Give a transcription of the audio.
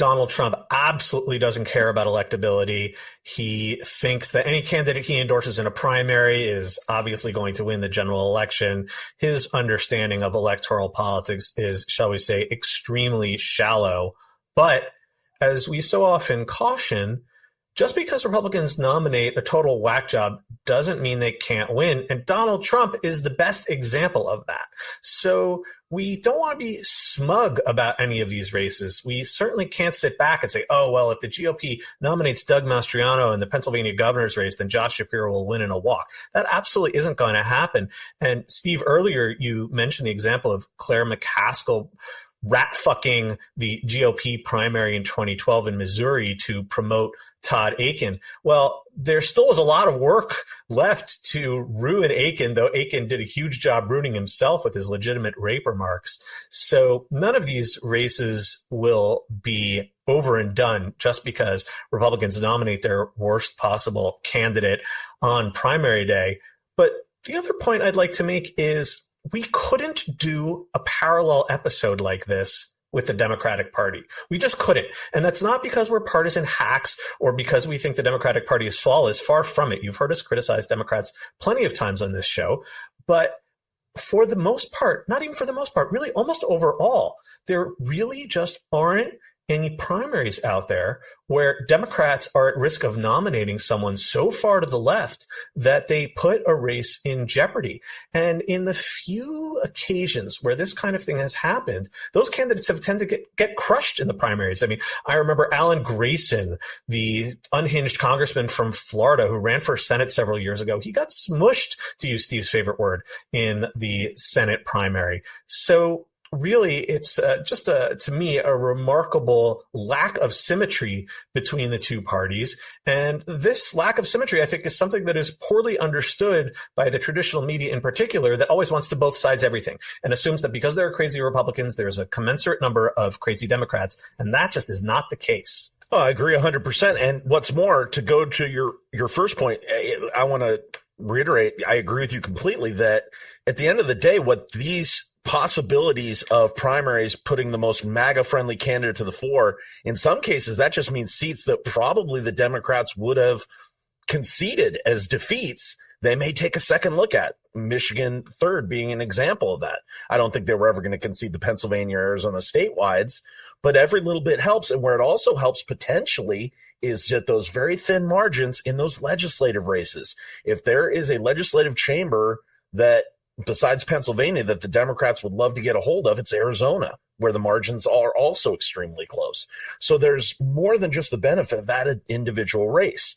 Donald Trump absolutely doesn't care about electability. He thinks that any candidate he endorses in a primary is obviously going to win the general election. His understanding of electoral politics is, shall we say, extremely shallow. But as we so often caution, just because Republicans nominate a total whack job doesn't mean they can't win. And Donald Trump is the best example of that. So we don't want to be smug about any of these races. We certainly can't sit back and say, oh, well, if the GOP nominates Doug Mastriano in the Pennsylvania governor's race, then Josh Shapiro will win in a walk. That absolutely isn't going to happen. And Steve, earlier you mentioned the example of Claire McCaskill rat fucking the GOP primary in 2012 in Missouri to promote Todd Akin. Well, there still was a lot of work left to ruin Akin, though Akin did a huge job ruining himself with his legitimate rape remarks. So none of these races will be over and done just because Republicans nominate their worst possible candidate on primary day. But the other point I'd like to make is we couldn't do a parallel episode like this with the Democratic Party. We just couldn't. And that's not because we're partisan hacks or because we think the Democratic Party is flawless. Far from it. You've heard us criticize Democrats plenty of times on this show. But for the most part, not even for the most part, really almost overall, there really just aren't any primaries out there where Democrats are at risk of nominating someone so far to the left that they put a race in jeopardy. And in the few occasions where this kind of thing has happened, those candidates have tended to get crushed in the primaries. I mean, I remember Alan Grayson, the unhinged congressman from Florida who ran for Senate several years ago. He got smushed, to use Steve's favorite word, in the Senate primary. So really, it's to me, a remarkable lack of symmetry between the two parties. And this lack of symmetry, I think, is something that is poorly understood by the traditional media in particular, that always wants to both sides everything and assumes that because there are crazy Republicans, there's a commensurate number of crazy Democrats. And that just is not the case. Oh, I agree 100%. And what's more, to go to your first point, I want to reiterate, I agree with you completely that at the end of the day, what these possibilities of primaries putting the most MAGA-friendly candidate to the fore, in some cases, that just means seats that probably the Democrats would have conceded as defeats. They may take a second look at. Michigan third being an example of that. I don't think they were ever going to concede the Pennsylvania, Arizona statewides, but every little bit helps. And where it also helps potentially is that those very thin margins in those legislative races. If there is a legislative chamber that, besides Pennsylvania, that the Democrats would love to get a hold of, it's Arizona, where the margins are also extremely close. So there's more than just the benefit of that individual race.